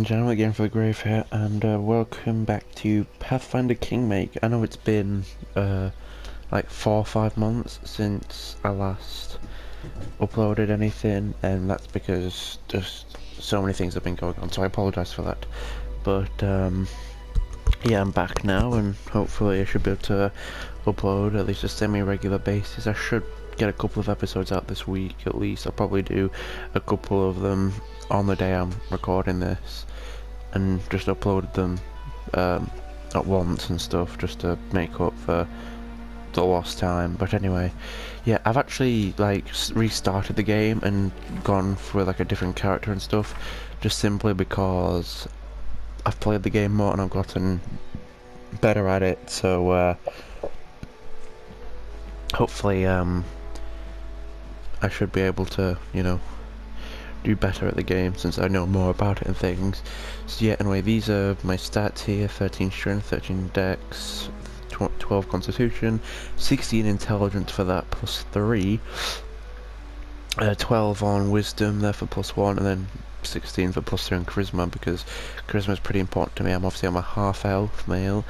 gentlemen, again for the Grave here, and welcome back to Pathfinder Kingmaker. I know it's been like 4 or 5 months since I last uploaded anything, and that's because just so many things have been going on, so I apologise for that. But yeah, I'm back now, and hopefully I should be able to upload at least a semi-regular basis. I should get a couple of episodes out this week at least. I'll probably do a couple of them on the day I'm recording this and just upload them at once and stuff, just to make up for the lost time. But anyway, yeah, I've actually like restarted the game and gone for like a different character and stuff, just simply because I've played the game more and I've gotten better at it. So hopefully I should be able to, you know, do better at the game since I know more about it and things. So yeah, anyway, these are my stats here: 13 strength, 13 dex, 12 constitution, 16 intelligence for that plus 3, 12 on wisdom there for plus 1, and then 16 for plus 3 on charisma, because charisma is pretty important to me. I'm a half elf male.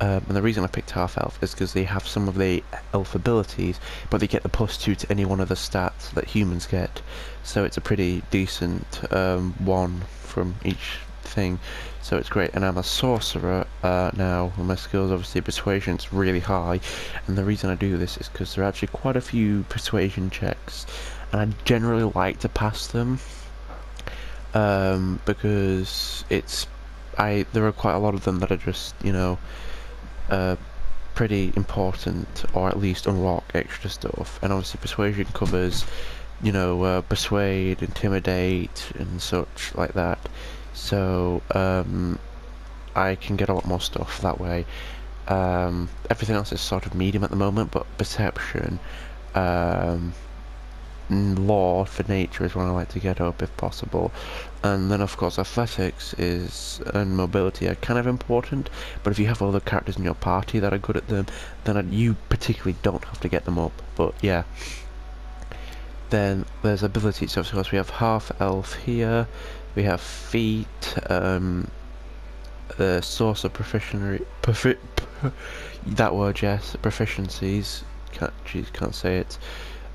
And the reason I picked half elf is because they have some of the elf abilities, but they get the plus 2 to any one of the stats that humans get. So it's a pretty decent one from each thing. So it's great. And I'm a sorcerer now, and my skills, obviously persuasion's really high. And the reason I do this is because there are actually quite a few persuasion checks, and I generally like to pass them because there are quite a lot of them that are just, you know, pretty important, or at least unlock extra stuff. And obviously persuasion covers, you know, persuade, intimidate and such like that. So I can get a lot more stuff that way. Everything else is sort of medium at the moment, but perception, law for nature is one I like to get up if possible. And then of course athletics and mobility are kind of important, but if you have other characters in your party that are good at them, then you particularly don't have to get them up. But yeah, then there's abilities. So of course we have half elf here, we have feet, the sorcerer that word, yes, proficiencies, can't say it,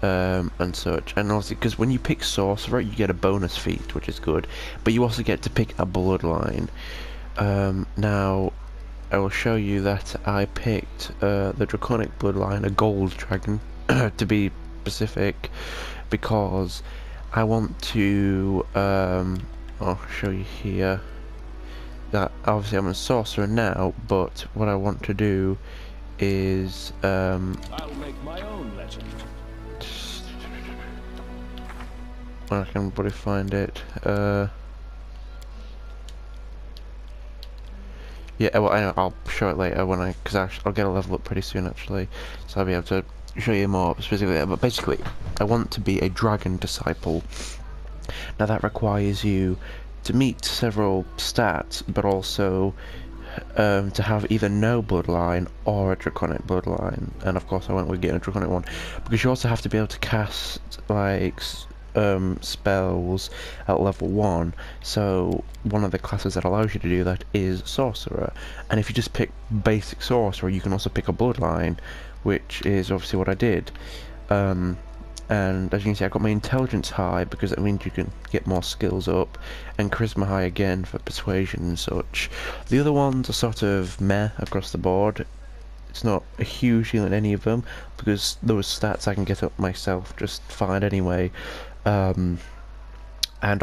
and such. And obviously, because when you pick Sorcerer, you get a bonus feat, which is good, but you also get to pick a bloodline. Now, I will show you that I picked the Draconic Bloodline, a gold dragon, to be specific, because I want to, I'll show you here, that obviously I'm a Sorcerer now, but what I want to do is, I'll make my own legend. I can probably find it. Yeah, well, I'll show it later when because I'll get a level up pretty soon actually, so I'll be able to show you more specifically there. But basically, I want to be a dragon disciple. Now that requires you to meet several stats, but also to have either no bloodline or a draconic bloodline. And of course I went with getting a draconic one, because you also have to be able to cast like spells at level 1, so one of the classes that allows you to do that is Sorcerer. And if you just pick basic Sorcerer, you can also pick a bloodline, which is obviously what I did. And as you can see, I got my intelligence high because that means you can get more skills up, and charisma high again for persuasion and such. The other ones are sort of meh across the board. It's not a huge deal in any of them, because those stats I can get up myself just fine anyway. And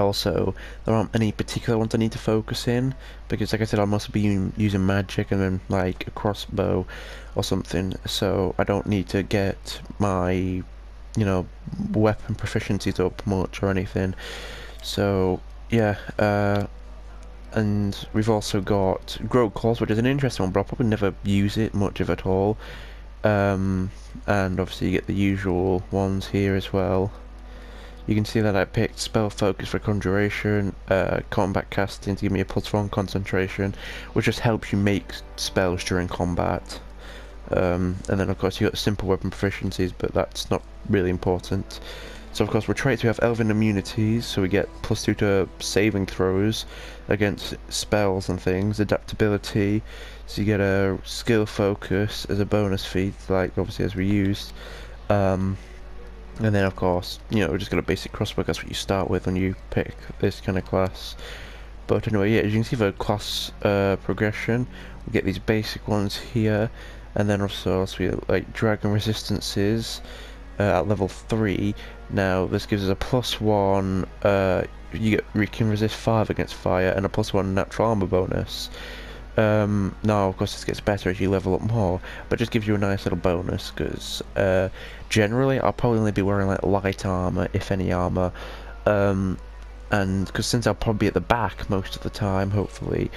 also, there aren't any particular ones I need to focus in, because like I said, I must be using magic and then like a crossbow or something, so I don't need to get my, you know, weapon proficiencies up much or anything. So yeah, and we've also got Grow Claws, which is an interesting one, but I'll probably never use it much of at all. And obviously you get the usual ones here as well. You can see that I picked Spell Focus for Conjuration, Combat Casting to give me a +1 concentration, which just helps you make spells during combat. And then of course you got Simple Weapon Proficiencies, but that's not really important. So of course, with traits we have Elven immunities, so we get +2 to saving throws against spells and things. Adaptability, so you get a skill focus as a bonus feat, like obviously as we used. And then of course, you know, we're just got a basic crossbow. That's what you start with when you pick this kind of class. But anyway, yeah, as you can see for class progression, we get these basic ones here, and then also so we like dragon resistances at level 3. Now this gives us a +1. We can resist 5 against fire, and a +1 natural armor bonus. Now of course this gets better as you level up more, but just gives you a nice little bonus because generally I'll probably only be wearing like light armor, if any armor. And because since I'll probably be at the back most of the time, hopefully,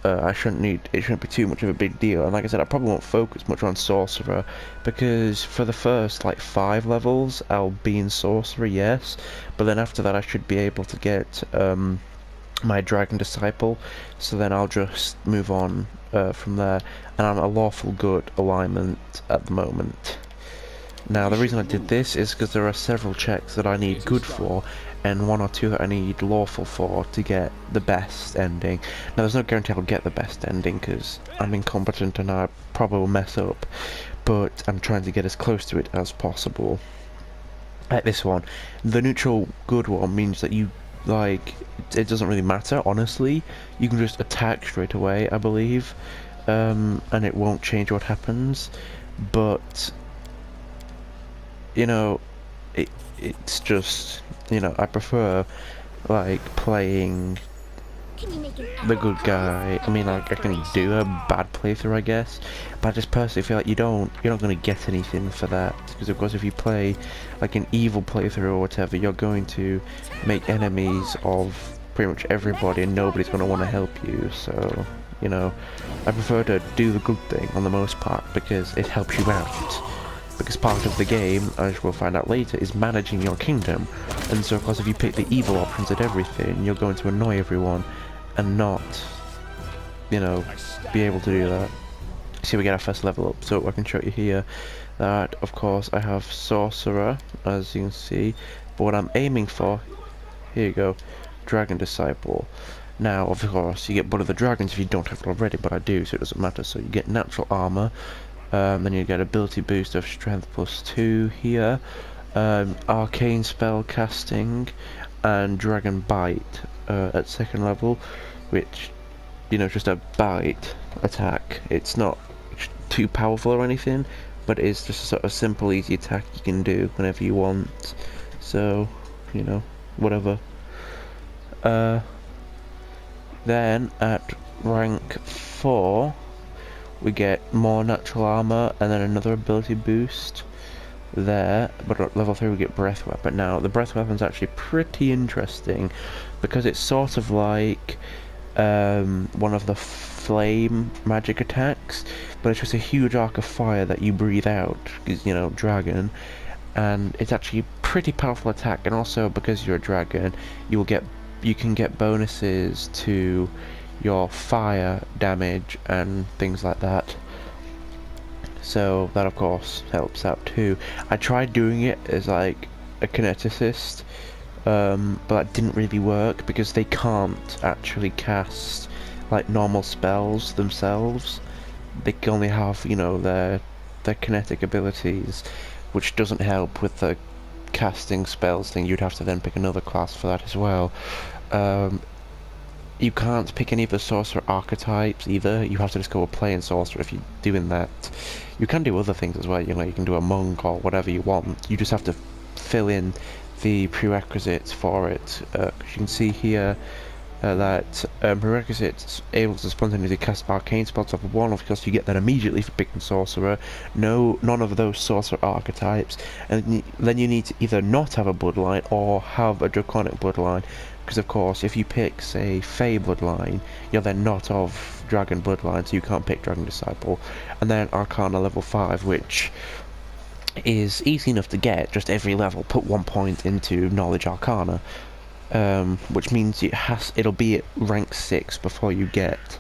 it shouldn't be too much of a big deal. And like I said, I probably won't focus much on Sorcerer, because for the first like 5 levels I'll be in Sorcerer, yes, but then after that I should be able to get my Dragon Disciple, so then I'll just move on from there, and I'm a lawful good alignment at the moment. Now the reason I did this is because there are several checks that I need good for, and 1 or 2 that I need lawful for to get the best ending. Now there's no guarantee I'll get the best ending because I'm incompetent and I probably will mess up, but I'm trying to get as close to it as possible. Like this one, the neutral good one means that you, like, it doesn't really matter, honestly. You can just attack straight away, I believe, and it won't change what happens, but you know, it's just, you know, I prefer like playing the good guy. I mean, like, I can do a bad playthrough, I guess, but I just personally feel like you're not going to get anything for that, because of course if you play like an evil playthrough or whatever, you're going to make enemies of pretty much everybody and nobody's going to want to help you. So, you know, I prefer to do the good thing on the most part because it helps you out. Because part of the game, as we'll find out later, is managing your kingdom, and so of course if you pick the evil options at everything, you're going to annoy everyone and not, you know, be able to do that. See, we get our first level up, so I can show you here that of course I have Sorcerer, as you can see, but what I'm aiming for, here you go, Dragon Disciple. Now of course you get Blood of the Dragons if you don't have it already, but I do, so it doesn't matter. So you get natural armor. Then you get ability boost of strength +2 here, arcane spell casting, and dragon bite at 2nd level, which, you know, just a bite attack. It's not too powerful or anything, but it's just a sort of simple, easy attack you can do whenever you want. So, you know, whatever. Then at rank 4. We get more natural armor and then another ability boost there, but at level 3 we get breath weapon. Now the breath weapon's actually pretty interesting because it's sort of like one of the flame magic attacks, but it's just a huge arc of fire that you breathe out, because, you know, dragon, and it's actually a pretty powerful attack. And also because you're a dragon, you can get bonuses to your fire damage and things like that, so that of course helps out too. I tried doing it as like a kineticist, but that didn't really work because they can't actually cast like normal spells themselves. They can only have, you know, their kinetic abilities, which doesn't help with the casting spells thing. You'd have to then pick another class for that as well. You can't pick any of the Sorcerer archetypes either. You have to just go playing Sorcerer if you're doing that. You can do other things as well, you know, you can do a Monk or whatever you want. You just have to fill in the prerequisites for it. You can see here that prerequisites able to spontaneously cast arcane spells off of 1. Of course you get that immediately for picking Sorcerer. None of those Sorcerer archetypes. And then you need to either not have a bloodline or have a Draconic bloodline. Because of course, if you pick, say, Fey bloodline, you're then not of Dragon bloodline, so you can't pick Dragon Disciple. And then Arcana level 5, which is easy enough to get. Just every level, put 1 point into Knowledge Arcana, which means it'll be at rank 6 before you get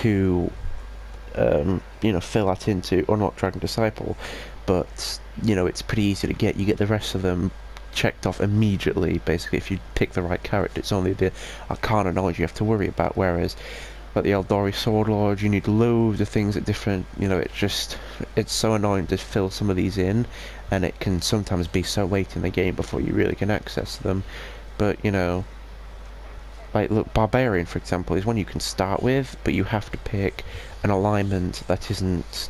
to, you know, fill that into unlock Dragon Disciple. But you know, it's pretty easy to get. You get the rest of them checked off immediately. Basically, if you pick the right character, it's only the Arcana knowledge you have to worry about. Whereas, like the Eldari Sword Lord, you need loads of things at different. You know, it's so annoying to fill some of these in, and it can sometimes be so late in the game before you really can access them. But you know, like look, Barbarian for example is one you can start with, but you have to pick an alignment that isn't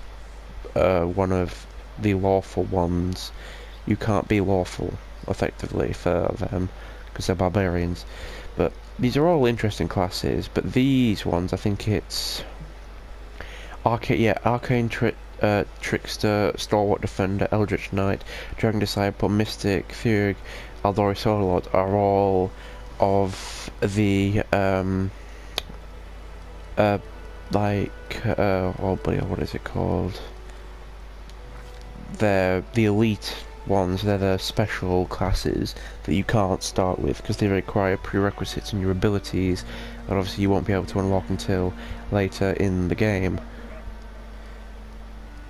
one of the lawful ones. You can't be lawful effectively for them because they're barbarians. But these are all interesting classes, but these ones I think it's Arcane Trickster, Stalwart Defender, Eldritch Knight, Dragon Disciple, Mystic, Theurg, Eldari Sword Lord are all of the oh buddy, what is it called? They're the elite ones. They're the special classes that you can't start with because they require prerequisites and your abilities that obviously you won't be able to unlock until later in the game.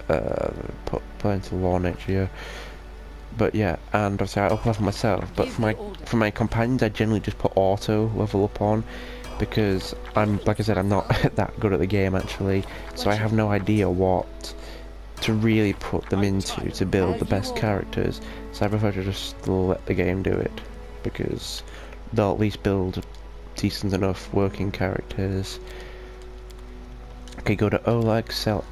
Put into law next year. But yeah, and obviously I up level myself, but for my companions I generally just put auto level up on because like I said, I'm not that good at the game actually, so I have no idea what to really put them into to build the best characters, so I prefer to just let the game do it because they'll at least build decent enough working characters. Okay, go to Oleg, sell.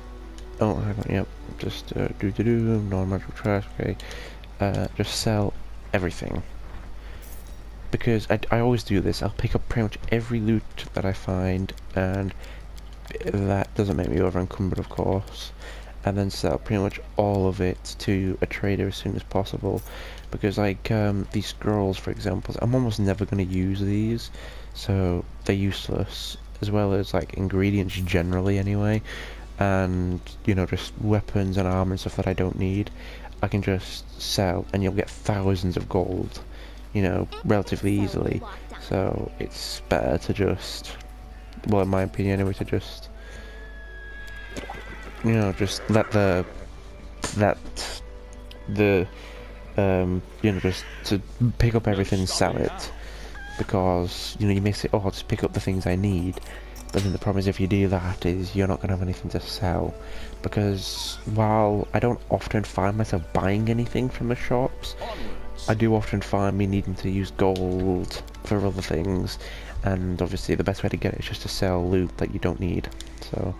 Oh, hang on, yep, just non-magical trash, okay. Just sell everything. Because I always do this, I'll pick up pretty much every loot that I find, and that doesn't make me over encumbered of course, and then sell pretty much all of it to a trader as soon as possible. Because like these scrolls for example, I'm almost never going to use these, so they're useless, as well as like ingredients generally anyway, and you know, just weapons and armor and stuff that I don't need. I can just sell and you'll get thousands of gold, you know, relatively easily. So it's better to just, well in my opinion anyway, to just, you know, just let the you know, just to pick up everything and sell it, because you know, you may say, oh, I'll just pick up the things I need, but then the problem is if you do that is you're not going to have anything to sell, because while I don't often find myself buying anything from the shops, I do often find me needing to use gold for other things, and obviously the best way to get it is just to sell loot that you don't need. So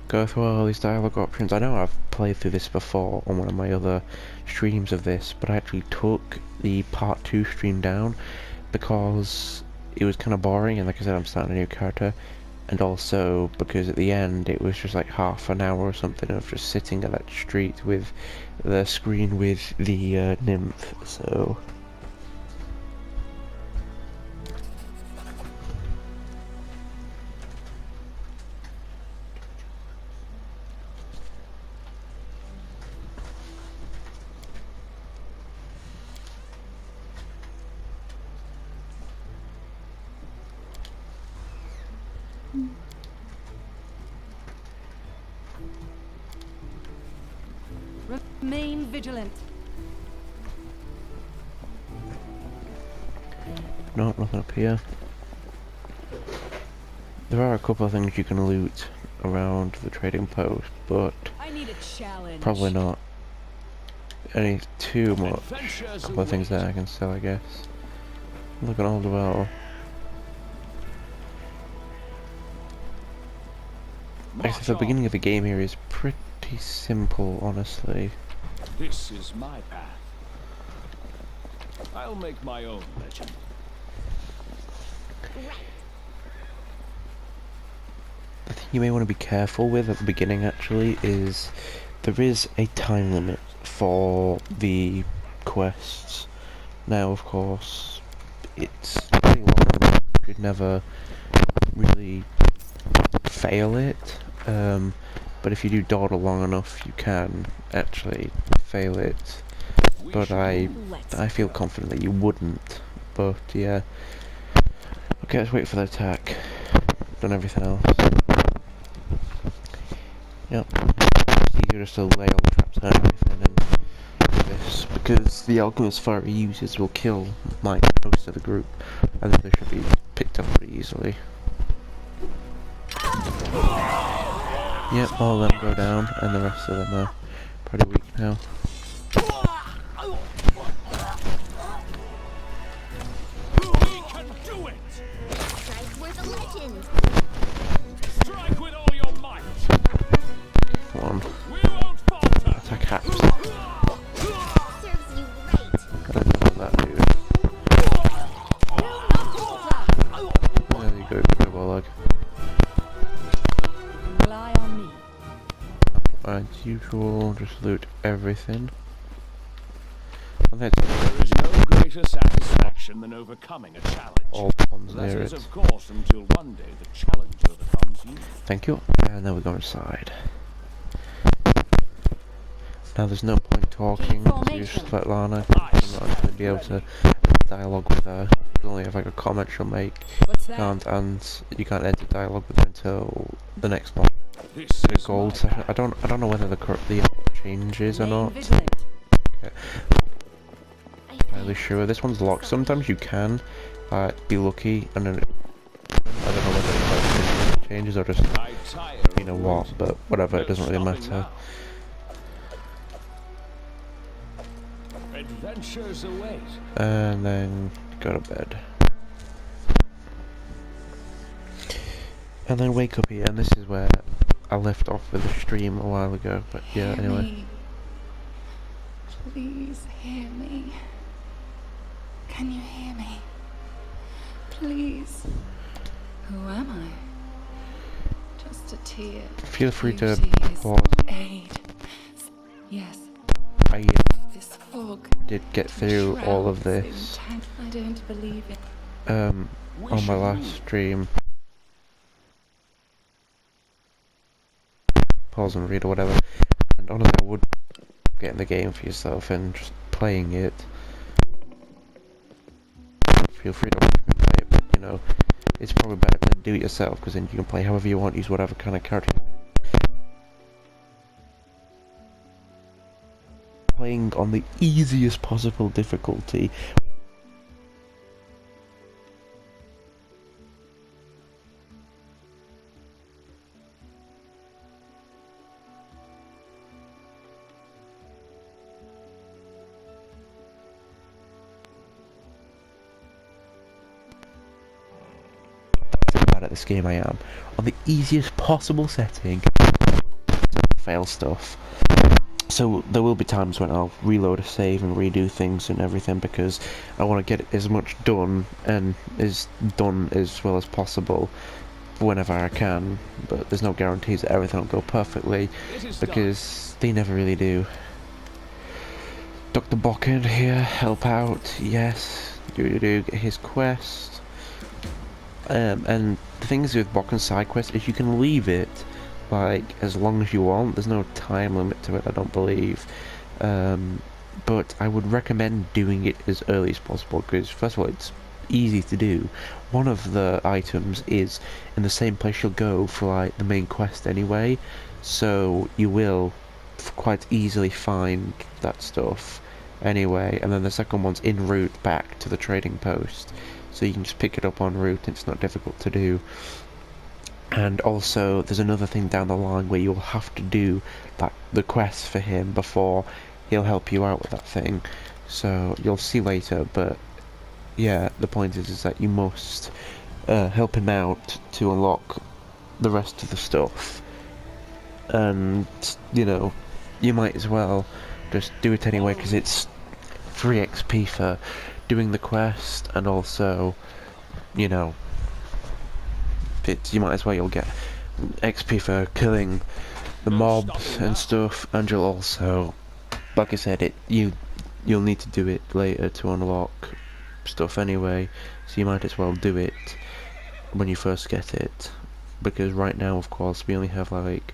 go through all these dialogue options. I know I've played through this before on one of my other streams of this, but I actually took the part 2 stream down because it was kind of boring, and like I said, I'm starting a new character, and also because at the end it was just like half an hour or something of just sitting at that street with the screen with the nymph, so Remain vigilant. no, nothing up here. There are a couple of things you can loot around the trading post, but I need a challenge. probably not any too much. A couple of things that I can sell, I guess. Look at all the well. I guess the beginning of the game here is pretty simple, honestly. This is my path. I'll make my own legend. The thing you may want to be careful with at the beginning actually is there is a time limit for the quests. Now of course it's pretty long, you should never really fail it, but if you do dawdle long enough you can actually fail it, but I feel confident that you wouldn't. But yeah, okay, let's wait for the attack. Done everything else. Yep, it's easier just to lay all the traps and everything and do this because the alchemist fire he uses will kill like most of the group, and then they should be picked up pretty easily. Yep, all of them go down, and the rest of them are pretty weak now. We can do it! Strike worth a legend. Strike with all your might! Come on, We won't falter! attack haps. Serves you right. I don't know what that dude. There you go, good warlock. Rely on me. As usual, just loot everything. I think There is no greater satisfaction than overcoming a challenge. all ones That near is, it. of course, until one day the challenger becomes you. Thank you. And then we go inside. Now there's no point talking, so you just let Lana. I'm not going to be able to dialogue with her. You only have like a comment she'll make. What's that? And you can't enter dialogue with her until the next one. This The is gold my session. path. I don't know whether the changes or Remain not. vigilant. I'm really sure. This one's locked. Sometimes you can be lucky, and then I don't know whether it changes or just I tire you know of what, waiting. but whatever. No It doesn't really stopping matter. now. Adventures await. And then go to bed. And then wake up here, and this is where I left off with the stream a while ago. But yeah, Hear anyway. me. Please hear me. Can you hear me? Please. Who am I? Just a tear. Feel free to Beauty is pause. aid. Yes, I this fog. did get through all of shrouds this I don't believe it. on my Wish last you- stream. Pause and read or whatever. And honestly, I would get in the game for yourself and just playing it. Feel free to play it, but you know, it's probably better to do it yourself because then you can play however you want, use whatever kind of character. Playing on the easiest possible difficulty. That's how bad at this game I am. On the easiest possible setting. Fail stuff. So there will be times when I'll reload a save and redo things and everything because I want to get as much done and as done as well as possible whenever I can, but there's no guarantees that everything will go perfectly It is because they never really do. Dr. Bokken here, help out, yes, get his quest. And the things with Bokken's side quest is you can leave it like as long as you want. There's no time limit to it, I don't believe. But I would recommend doing it as early as possible because first of all it's easy to do. One of the items is in the same place you'll go for like the main quest anyway, so you will quite easily find that stuff anyway. And then the second one's en route back to the trading post, so you can just pick it up en route and it's not difficult to do. And also there's another thing down the line where you'll have to do the quest for him before he'll help you out with that thing, so you'll see later. But yeah, the point is that you must help him out to unlock the rest of the stuff, and you know, you might as well just do it anyway because it's free XP for doing the quest, and also, you know, you might as well, you'll get XP for killing the mobs and stuff, and you'll also, like I said, you'll need to do it later to unlock stuff anyway, so you might as well do it when you first get it, because right now of course we only have like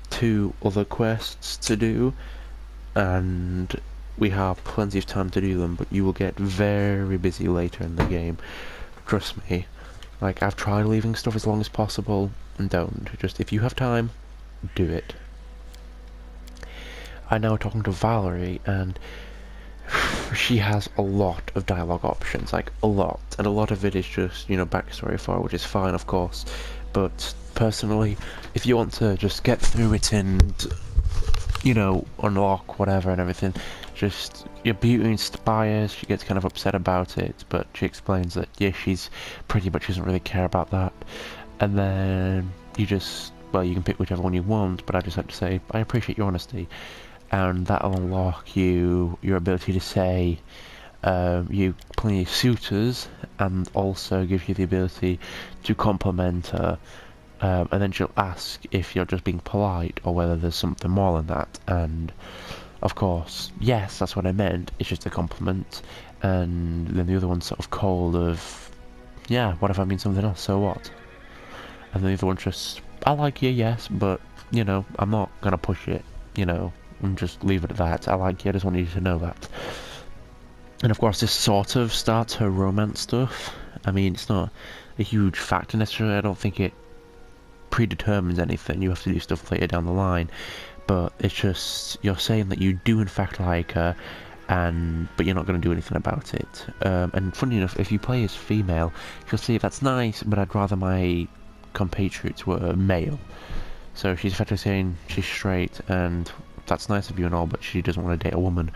2 other quests to do and we have plenty of time to do them, but you will get very busy later in the game, trust me. Like, I've tried leaving stuff as long as possible, and don't. Just, if you have time, do it. I'm now talking to Valerie, and she has a lot of dialogue options, like a lot, and a lot of it is just, you know, backstory for her, which is fine, of course. But personally, if you want to just get through it and, you know, unlock whatever and everything, just your beauty inspires. She gets kind of upset about it, but she explains that yeah, she's pretty much doesn't really care about that. And then you just, well, you can pick whichever one you want, but I just have to say I appreciate your honesty, and that'll unlock your ability to say you plenty of suitors, and also gives you the ability to compliment her. And then she'll ask if you're just being polite or whether there's something more than that. And of course, yes, that's what I meant. It's just a compliment. And then the other one's sort of cold of, yeah, what if I mean something else? So what? And then the other one's just, I like you, yes, but you know, I'm not gonna push it. You know, and just leave it at that. I like you. I just want you to know that. And of course, this sort of starts her romance stuff. I mean, it's not a huge factor necessarily. I don't think it predetermines anything. You have to do stuff later down the line, but it's just you're saying that you do in fact like her, but you're not going to do anything about it. And funny enough, if you play as female, you'll see that's nice, but I'd rather my compatriots were male. So she's effectively saying she's straight, and that's nice of you and all, but she doesn't want to date a woman.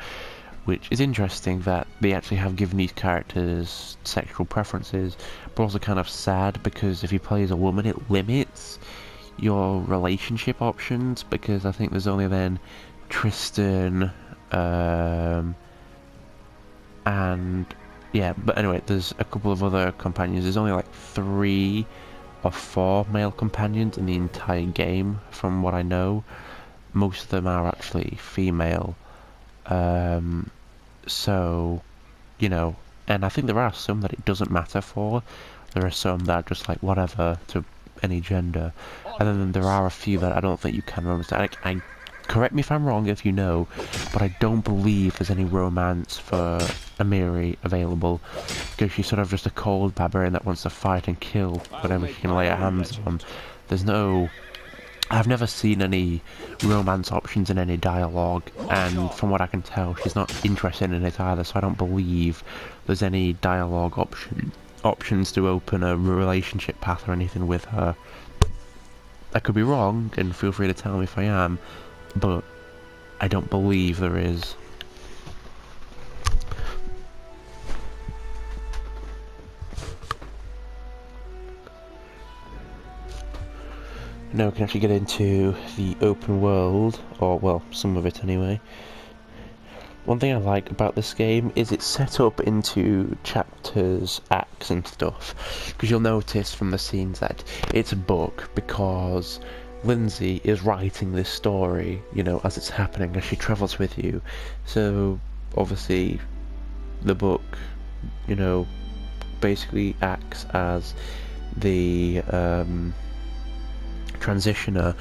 Which is interesting that they actually have given these characters sexual preferences, but also kind of sad because if you play as a woman, it limits your relationship options, because I think there's only then Tristan, and yeah, but anyway, there's a couple of other companions. There's only like 3 or 4 male companions in the entire game, from what I know. Most of them are actually female. So, you know, and I think there are some that it doesn't matter for. There are some that are just like whatever to any gender, and then there are a few that I don't think you can understand. I correct me if I'm wrong if you know, but I don't believe there's any romance for Amiri available, because she's sort of just a cold barbarian that wants to fight and kill whatever she can lay her hands on. There's no... I've never seen any romance options in any dialogue, and from what I can tell, she's not interested in it either, so I don't believe there's any dialogue options to open a relationship path or anything with her. I could be wrong, and feel free to tell me if I am, but I don't believe there is. Now we can actually get into the open world, or well, some of it anyway. One thing I like about this game is it's set up into chapters, acts and stuff, because you'll notice from the scenes that it's a book, because Lindsay is writing this story, you know, as it's happening, as she travels with you. So obviously the book, you know, basically acts as the transitioner.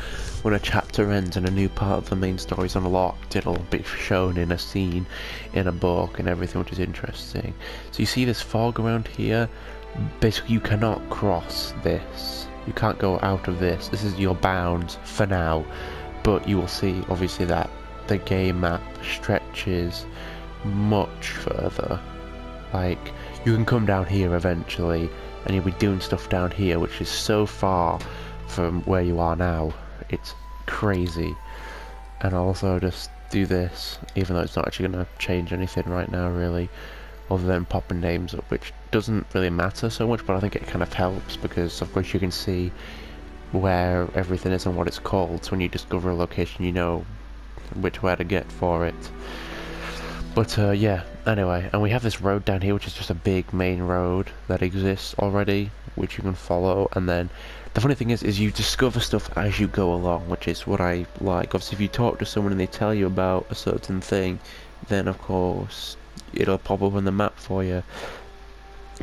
When a chapter ends and a new part of the main story is unlocked, it'll be shown in a scene in a book and everything, which is interesting. So you see this fog around here. Basically you cannot cross this, you can't go out of this. This is your bounds for now, but you will see obviously that the game map stretches much further. Like, you can come down here eventually and you'll be doing stuff down here which is so far from where you are now, it's crazy. And I'll also just do this, even though it's not actually going to change anything right now really, other than popping names up, which doesn't really matter so much, but I think it kind of helps because of course you can see where everything is and what it's called, so when you discover a location you know which way to get for it. But yeah, anyway, and we have this road down here which is just a big main road that exists already, which you can follow, and then the funny thing is you discover stuff as you go along, which is what I like. Obviously if you talk to someone and they tell you about a certain thing, then of course it'll pop up on the map for you,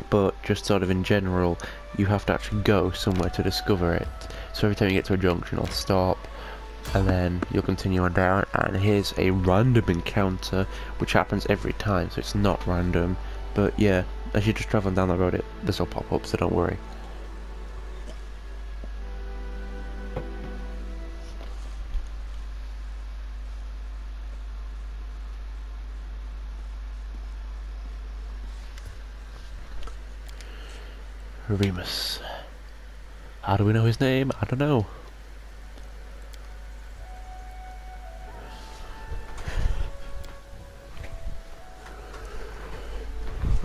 but just sort of in general, you have to actually go somewhere to discover it. So every time you get to a junction, I'll stop, and then you'll continue on down, and here's a random encounter, which happens every time, so it's not random, but yeah, as you're just traveling down the road, this will pop up, so don't worry. Remus. How do we know his name? I don't know.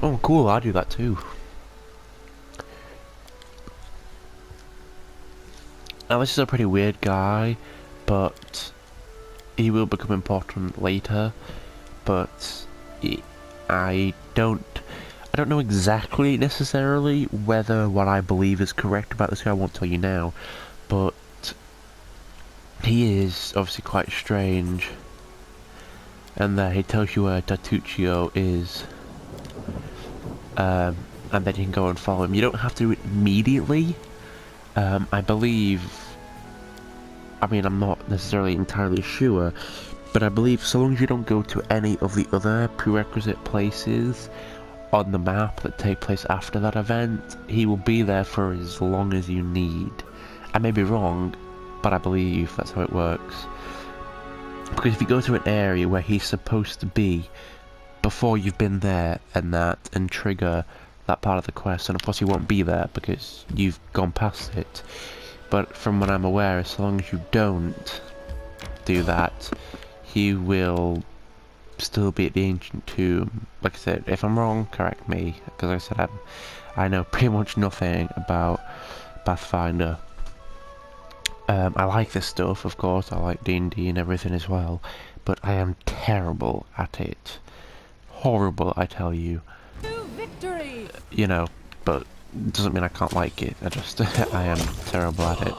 Oh, cool, I do that too. Now, this is a pretty weird guy, but he will become important later. But I don't know exactly necessarily whether what I believe is correct about this guy. I won't tell you now, but he is obviously quite strange. And he tells you where Tatuccio is. And then you can go and follow him. You don't have to do it immediately. I believe... I mean, I'm not necessarily entirely sure, but I believe so long as you don't go to any of the other prerequisite places on the map that take place after that event, he will be there for as long as you need. I may be wrong, but I believe that's how it works. Because if you go to an area where he's supposed to be before you've been there and trigger that part of the quest, and of course he won't be there because you've gone past it. But from what I'm aware, as long as you don't do that, he will still be at the ancient tomb. Like I said, if I'm wrong, correct me, because like I said, I know pretty much nothing about Pathfinder. I like this stuff, of course, I like D&D and everything as well, but I am terrible at it. Horrible, I tell you. Victory! You know, but doesn't mean I can't like it. I just, I am terrible at it.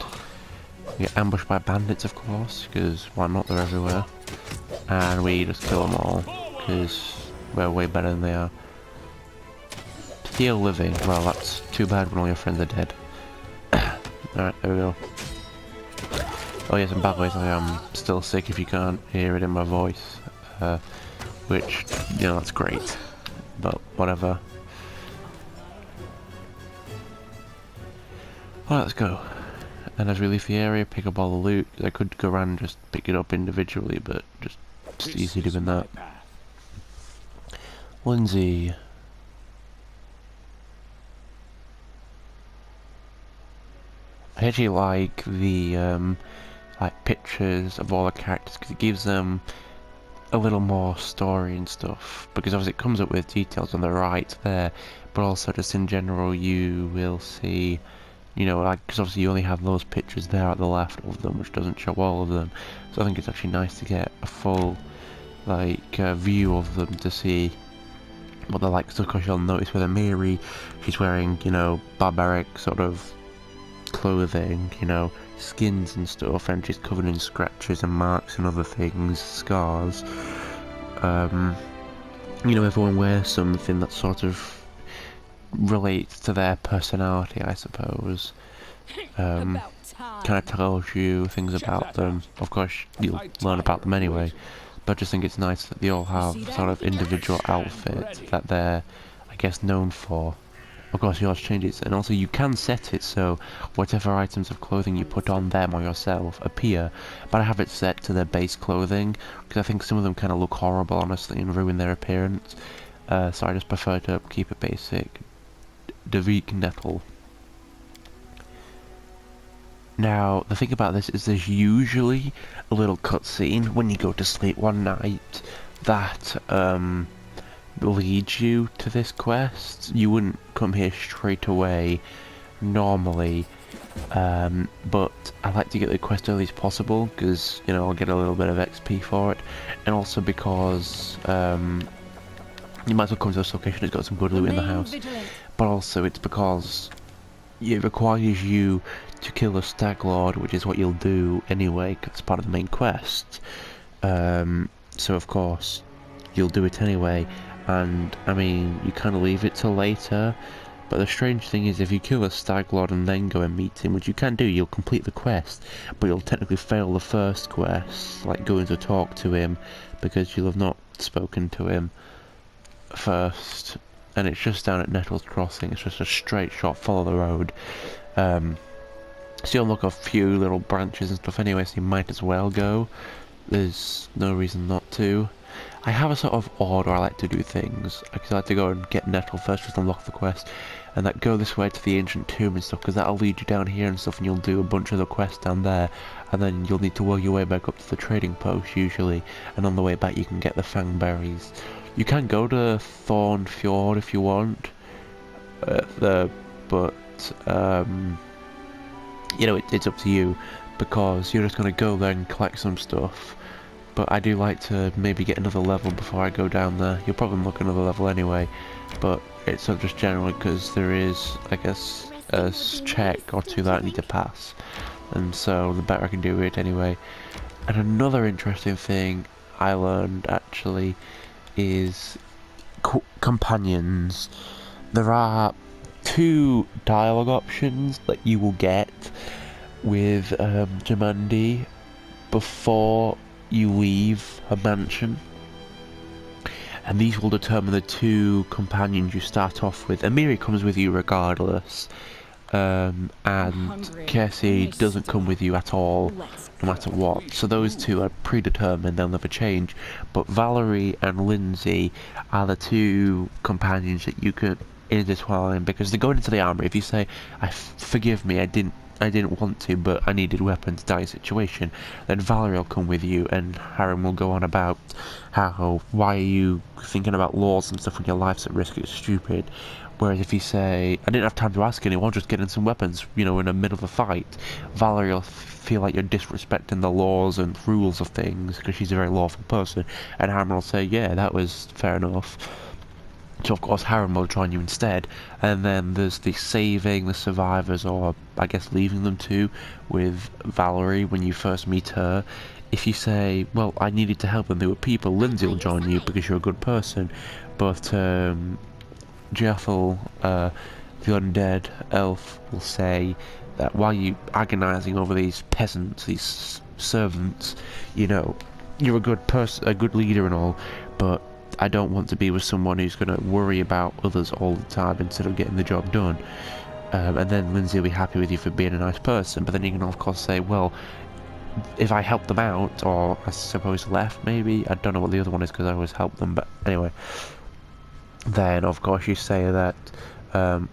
We get ambushed by bandits, of course, because why not? They're everywhere. And we just kill them all, because we're way better than they are. Still living. Well, that's too bad when all your friends are dead. Alright, there we go. Oh yes, and by the way, I am still sick if you can't hear it in my voice. Which, you know, that's great. But, whatever. Well, let's go. And as we leave the area, pick up all the loot. I could go around and just pick it up individually, but just easy doing that. Lindsay. I actually like the like pictures of all the characters because it gives them a little more story and stuff. Because obviously it comes up with details on the right there, but also just in general you will see, you know, like, because obviously you only have those pictures there at the left of them, which doesn't show all of them. So I think it's actually nice to get a full, like, view of them to see what they're like. So of course you'll notice with Amiri, she's wearing, you know, barbaric sort of clothing, you know, skins and stuff, and she's covered in scratches and marks and other things, scars. You know, everyone wears something that sort of relates to their personality, I suppose. Kind of tells you things about them. Of course, you'll learn about them anyway, but I just think it's nice that they all have sort of individual outfits that they're, I guess, known for. Of course, yours changes, and also you can set it so whatever items of clothing you put on them or yourself appear, but I have it set to their base clothing, because I think some of them kind of look horrible, honestly, and ruin their appearance. So I just prefer to keep it basic. Davik Nettle. Now, the thing about this is there's usually a little cutscene when you go to sleep one night that leads you to this quest. You wouldn't come here straight away normally, but I like to get the quest early as possible because, you know, I'll get a little bit of XP for it, and also because you might as well come to this location that's got some good loot in the house. But also it's because it requires you to kill a stag lord, which is what you'll do anyway, 'cause it's part of the main quest. So of course you'll do it anyway, and I mean you kind of leave it till later. But the strange thing is, if you kill a stag lord and then go and meet him, which you can do, you'll complete the quest, but you'll technically fail the first quest, like going to talk to him, because you'll have not spoken to him first. And it's just down at Nettles Crossing. It's just a straight shot, follow the road. So you'll unlock a few little branches and stuff anyway, so you might as well go. There's no reason not to. I have a sort of order I like to do things, because I like to go and get Nettle first, just unlock the quest, and that go this way to the ancient tomb and stuff, because that'll lead you down here and stuff, and you'll do a bunch of the quests down there, and then you'll need to work your way back up to the trading post usually, and on the way back you can get the fang berries. You can go to Thorn Fjord if you want, but you know, it's up to you, because you're just going to go there and collect some stuff. But I do like to maybe get another level before I go down there. You'll probably look another level anyway, but it's not just generally because there is, I guess, a check or two that I need to pass, and so the better I can do it anyway. And another interesting thing I learned actually is companions. There are 2 dialogue options that you will get with Jamandi before you leave her mansion, and these will determine the 2 companions you start off with. Amiri comes with you regardless, and Cassie doesn't come with you at all, no matter what. So those 2 are predetermined, they'll never change. But Valerie and Lindsay are the 2 companions that you can intertwine, because they're going into the armory. If you say, forgive me, I didn't want to, but I needed weapons, dire situation, then Valerie will come with you, and Harren will go on about how, why are you thinking about laws and stuff when your life's at risk, it's stupid. Whereas if you say, I didn't have time to ask anyone, just getting some weapons, you know, in the middle of a fight, Valerie will feel like you're disrespecting the laws and rules of things, because she's a very lawful person, and Harren will say, yeah, that was fair enough. So of course Harren will join you instead, and then there's the saving the survivors, or I guess leaving them to, with Valerie when you first meet her. If you say, well, I needed to help them, they were people, Lindsay will join you because you're a good person, but Jethel, the undead elf, will say that while you agonising over these peasants, these servants, you know, you're a good person, a good leader and all, but I don't want to be with someone who's going to worry about others all the time instead of getting the job done. And then Lindsay will be happy with you for being a nice person, but then you can of course say, well, if I help them out, or I suppose left maybe, I don't know what the other one is because I always help them, but anyway, then of course you say that,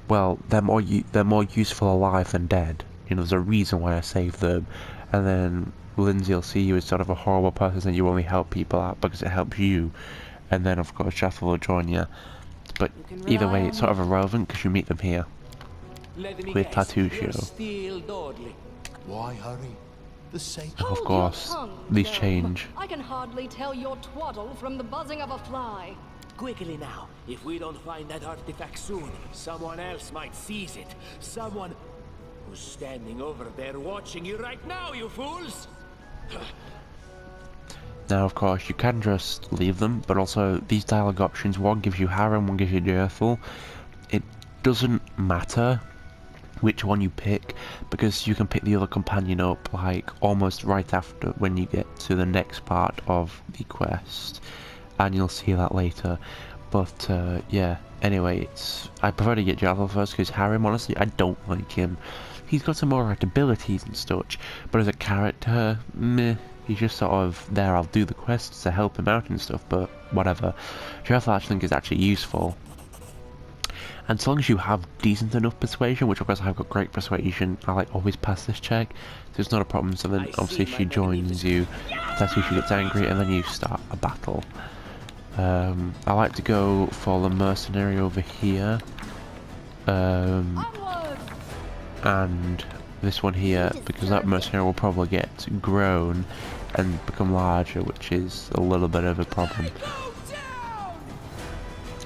well, they're more useful alive than dead. You know, there's a reason why I saved them, and then Lindsay will see you as sort of a horrible person and you only help people out because it helps you. And then of course Jethel will join you, but either way it's sort of irrelevant because you meet them here with Tatusho. Why hurry? The same. And of course these change. I can hardly tell your twaddle from the buzzing of a fly. Quickly now, if we don't find that artifact soon, someone else might seize it. Someone who's standing over there watching you right now, you fools! Now of course you can just leave them, but also these dialogue options, one gives you Harren, one gives you Jethel. It doesn't matter which one you pick, because you can pick the other companion up like almost right after when you get to the next part of the quest, and you'll see that later. But yeah, anyway, I prefer to get Jethel first because Harren, honestly, I don't like him. He's got some alright abilities and such, but as a character, meh. He's just sort of there, I'll do the quests to help him out and stuff, but whatever. Jethel I think is actually useful. And so long as you have decent enough persuasion, which of course I've got great persuasion, I like always pass this check, so it's not a problem. So then obviously she joins you, that's who she gets angry, and then you start a battle. I like to go for the mercenary over here. And this one here, because that mercenary will probably get grown and become larger, which is a little bit of a problem.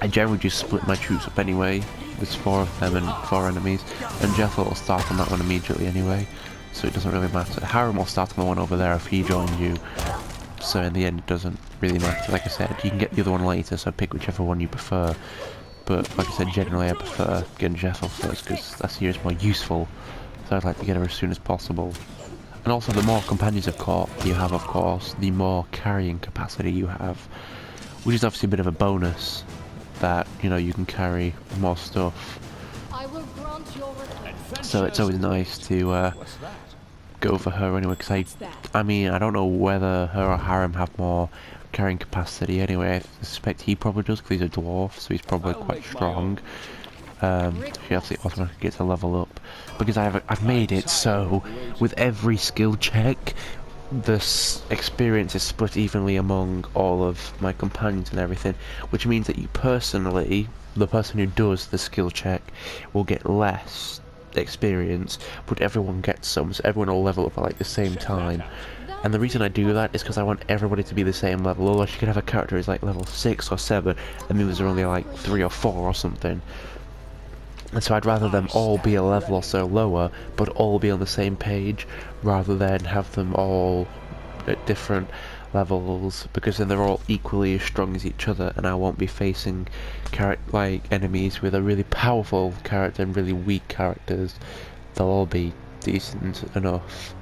I generally just split my troops up anyway. There's 4 of them and 4 enemies, and Jethel will start on that one immediately anyway, so it doesn't really matter. Harren will start on the one over there if he joins you, so in the end it doesn't really matter. Like I said, you can get the other one later, so pick whichever one you prefer, but like I said, generally I prefer getting Jethel first because that here is more useful. So I'd like to get her as soon as possible. And also the more companions you have, of course, the more carrying capacity you have. Which is obviously a bit of a bonus, that, you know, you can carry more stuff. I will grant your request. So it's always nice to go for her anyway, because I mean, I don't know whether her or Harem have more carrying capacity anyway. I suspect he probably does, because he's a dwarf, so he's probably quite strong. She obviously automatically gets a level up, because I've made it so with every skill check, this experience is split evenly among all of my companions and everything, which means that you personally, the person who does the skill check, will get less experience, but everyone gets some, so everyone will level up at like the same time. And the reason I do that is because I want everybody to be the same level. Otherwise you could have a character who's like level 6 or 7 and the others are only like 3 or 4 or something. And so I'd rather them all be a level or so lower, but all be on the same page, rather than have them all at different levels, because then they're all equally as strong as each other, and I won't be facing enemies with a really powerful character and really weak characters. They'll all be decent enough.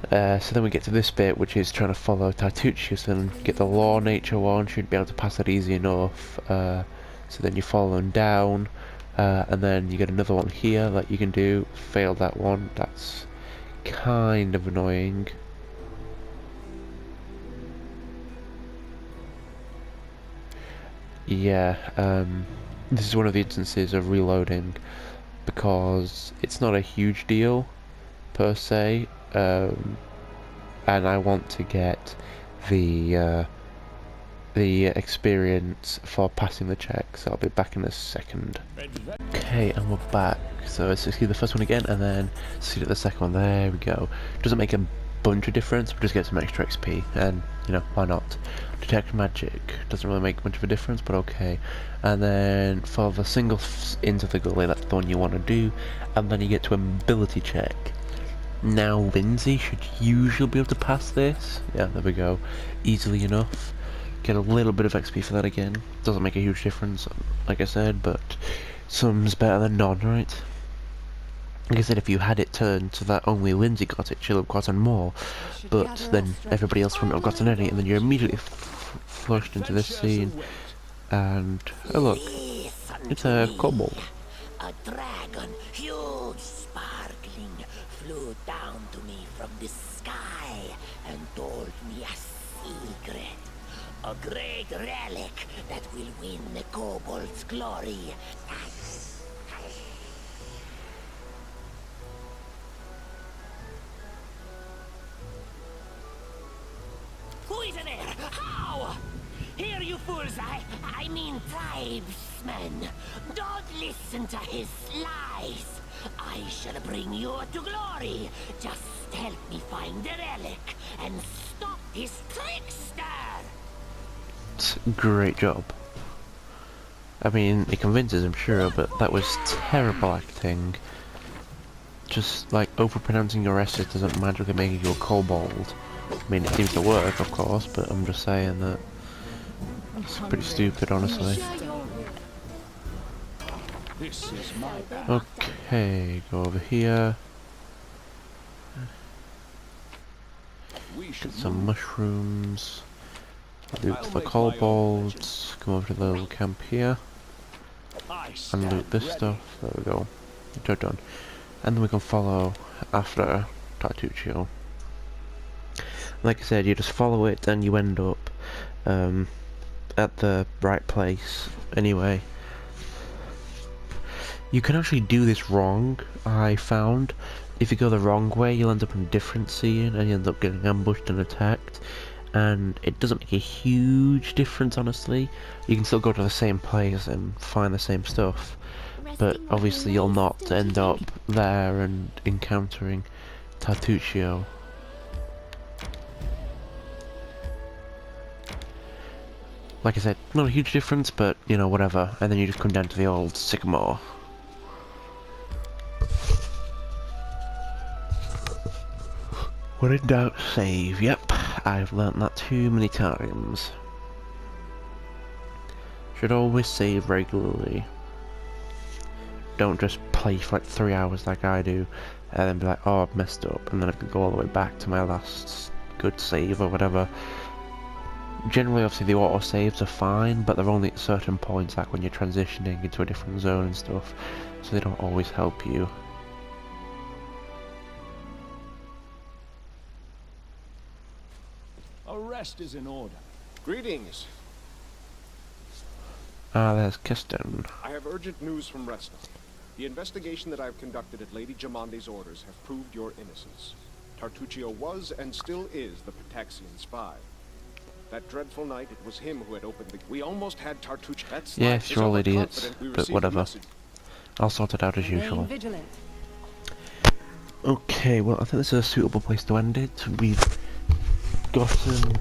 So then we get to this bit, which is trying to follow Tartuccius and get the law nature one. Should be able to pass that easy enough. So then you follow them down. And then you get another one here that you can do. Failed that one. That's kind of annoying. Yeah, this is one of the instances of reloading, because it's not a huge deal per se, and I want to get the experience for passing the check, so I'll be back in a second. Okay, and we're back. So let's see the first one again, and then see the second one. There we go. Doesn't make a bunch of difference, but just get some extra XP, and you know, why not? Detect magic doesn't really make much of a difference, but okay. And then for the single into the gully, that's the one you want to do, and then you get to an ability check. Now Lindsay should usually be able to pass this. Yeah, there we go, easily enough. Get a little bit of XP for that again. Doesn't make a huge difference, like I said, but some's better than none, right? Like I said, if you had it turned so that only Lindsay got it, she'll have gotten more, but then everybody else wouldn't have gotten any, and then you're immediately flushed into this scene, and oh look, it's a kobold. A dragon, huge, sparkling, flew down to me from the sky and told me a secret. A great relic that will win the kobold's glory. Who is there? How? Here, you fools! I mean tribesmen. Don't listen to his lies. I shall bring you to glory. Just help me find the relic and stop this trickster. Great job. I mean, it convinces him, sure, but that was terrible acting. Just like overpronouncing your S's doesn't magically make you a kobold. I mean, it seems to work, of course, but I'm just saying that it's pretty stupid, honestly. This is my bag. Okay, go over here. Get some mushrooms. Loot the kobolds. Come over to the little camp here. And loot this stuff. There we go. Job done. And then we can follow after Tartuccio. Like I said, you just follow it and you end up at the right place anyway. You can actually do this wrong, I found. If you go the wrong way, you'll end up in a different scene and you end up getting ambushed and attacked. And it doesn't make a huge difference, honestly. You can still go to the same place and find the same stuff. But obviously you'll not end up there and encountering Tartuccio. Like I said, not a huge difference, but, you know, whatever. And then you just come down to the old sycamore. When in doubt, save. Yep, I've learnt that too many times. Should always save regularly. Don't just play for like 3 hours like I do, and then be like, oh, I've messed up, and then I can go all the way back to my last good save or whatever. Generally, obviously, the auto-saves are fine, but they're only at certain points, like when you're transitioning into a different zone and stuff, so they don't always help you. Arrest is in order. Greetings. Ah, there's Kirsten. I have urgent news from Resna. The investigation that I have conducted at Lady Jamandi's orders have proved your innocence. Tartuccio was and still is the Pataxian spy. That dreadful night, it was him who had opened the... We almost had Tartuccio... That's Yes, you're all idiots, but whatever. I'll sort it out as usual. Vigilant. Okay, well, I think this is a suitable place to end it. We've gotten...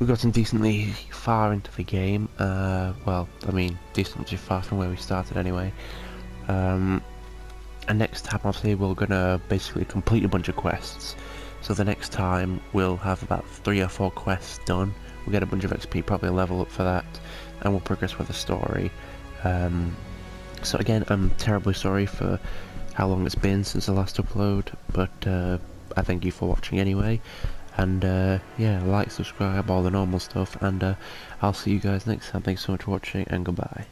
We've gotten decently far into the game. Well, I mean, decently far from where we started anyway. And next time, obviously, we're gonna basically complete a bunch of quests. So the next time, we'll have about 3 or 4 quests done. We'll get a bunch of XP, probably level up for that, and we'll progress with the story. So again, I'm terribly sorry for how long it's been since the last upload, but I thank you for watching anyway. And yeah, like, subscribe, all the normal stuff, and I'll see you guys next time. Thanks so much for watching, and goodbye.